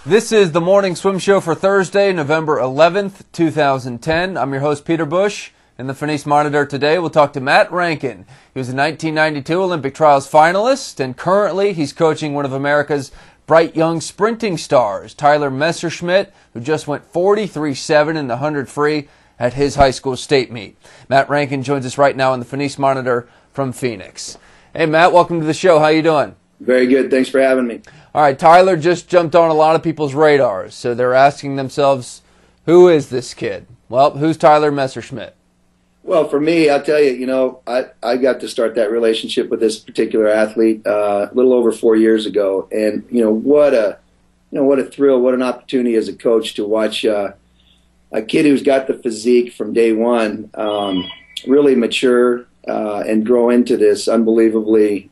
This is the Morning Swim Show for Thursday, November 11th, 2010. I'm your host, Peter Bush. In the Finis Monitor today, we'll talk to Matt Rankin. He was a 1992 Olympic Trials finalist, and currently he's coaching one of America's bright young sprinting stars, Tyler Messerschmidt, who just went 43.7 in the 100 free at his high school state meet. Matt Rankin joins us right now in the Finis Monitor from Phoenix. Hey, Matt, welcome to the show. How you doing? Very good. Thanks for having me. All right, Tyler just jumped on a lot of people's radars, so they're asking themselves, who is this kid? Well, who's Tyler Messerschmidt? Well, for me, I'll tell you, I got to start that relationship with this particular athlete a little over 4 years ago, and what a thrill, what an opportunity as a coach to watch a kid who's got the physique from day one really mature and grow into this unbelievably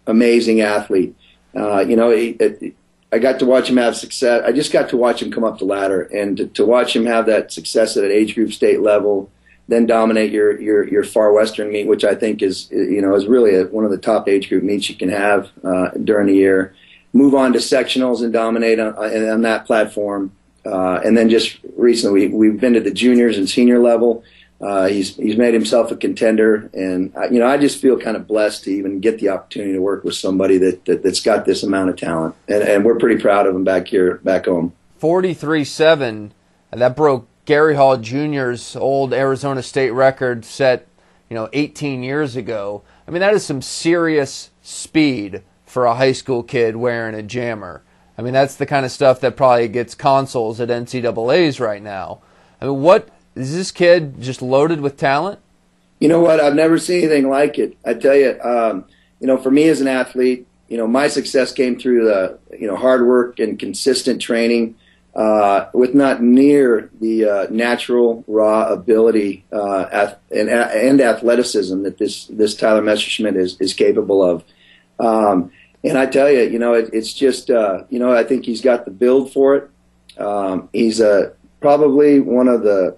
amazing athlete. I got to watch him have success. I just got to watch him come up the ladder, and to watch him have that success at an age group state level, then dominate your far western meet, which I think is really one of the top age group meets you can have during the year. Move on to sectionals and dominate on that platform, and then just recently we've been to the juniors and senior level. He's made himself a contender, and I just feel kind of blessed to even get the opportunity to work with somebody that's got this amount of talent, and we're pretty proud of him back home. 43.7, that broke Gary Hall Jr.'s old Arizona State record set 18 years ago. I mean, that is some serious speed for a high school kid wearing a jammer. I mean, that's the kind of stuff that probably gets consoles at NCAAs right now. I mean, what is this kid just loaded with talent? You know what? I've never seen anything like it. I tell you, for me as an athlete, my success came through the hard work and consistent training with not near the natural raw ability and athleticism that this Tyler Messerschmidt is capable of. And I tell you, it's just I think he's got the build for it. He's probably one of the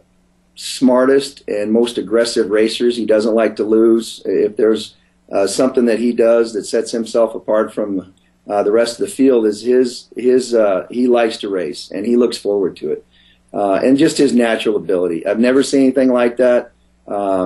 smartest and most aggressive racers. He doesn't like to lose. If there's something that he does that sets himself apart from the rest of the field, is he likes to race, and he looks forward to it. And just his natural ability. I've never seen anything like that.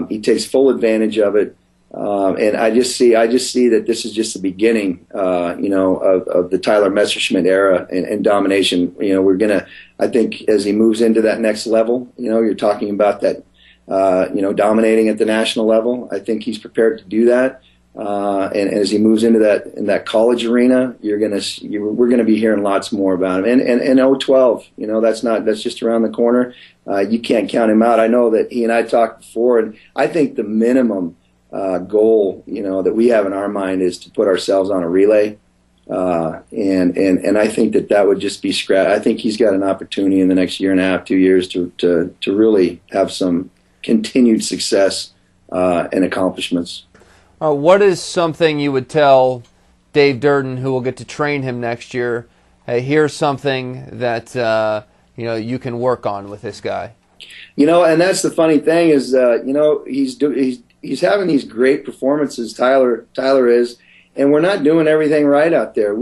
He takes full advantage of it. And I just see that this is just the beginning, of the Tyler Messerschmidt era and domination. We're gonna, I think, as he moves into that next level, you're talking about that, dominating at the national level. I think he's prepared to do that. And as he moves into that college arena, we're gonna be hearing lots more about him. And 012, that's just around the corner. You can't count him out. I know that he and I talked before, and I think the minimum goal, that we have in our mind is to put ourselves on a relay, and I think that would just be scratch. I think he's got an opportunity in the next year and a half, 2 years to really have some continued success and accomplishments. What is something you would tell Dave Durden, who will get to train him next year? Hey, here's something that you can work on with this guy. And that's the funny thing is, he's having these great performances, Tyler is, and we're not doing everything right out there.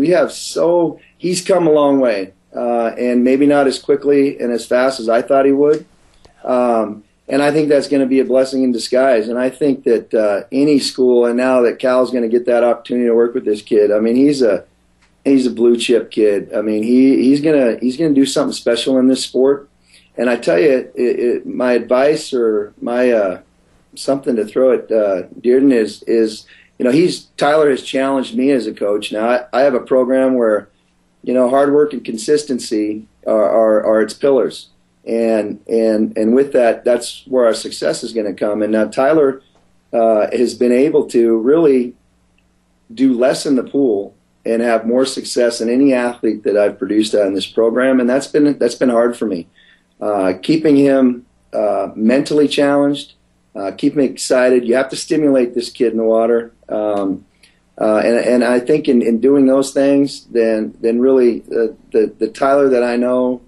He's come a long way, and maybe not as quickly and as fast as I thought he would. And I think that's going to be a blessing in disguise. And I think that any school, and now that Cal's going to get that opportunity to work with this kid, I mean, he's a blue chip kid. I mean, he's gonna do something special in this sport. And I tell you, my advice or my something to throw at Durden is Tyler has challenged me as a coach. Now I have a program where hard work and consistency are its pillars, and with that's where our success is going to come. And now Tyler has been able to really do less in the pool and have more success than any athlete that I've produced out in this program, and that's been hard for me. Keeping him mentally challenged. Keep me excited. You have to stimulate this kid in the water, and I think in doing those things, then really the Tyler that I know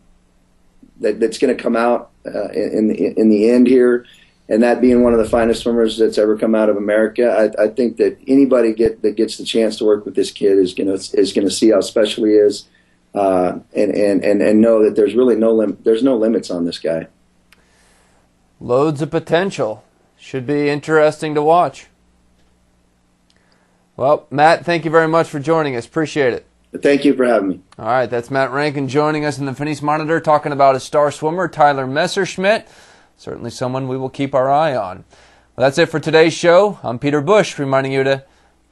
that's going to come out in the end here, and that being one of the finest swimmers that's ever come out of America, I think that anybody that gets the chance to work with this kid is going to see how special he is, and know that there's really there's no limits on this guy. Loads of potential. Should be interesting to watch. Well, Matt, thank you very much for joining us. Appreciate it. Thank you for having me. All right, that's Matt Rankin joining us in the Finis Monitor, talking about a star swimmer, Tyler Messerschmidt. Certainly someone we will keep our eye on. Well, that's it for today's show. I'm Peter Bush, reminding you to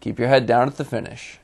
keep your head down at the finish.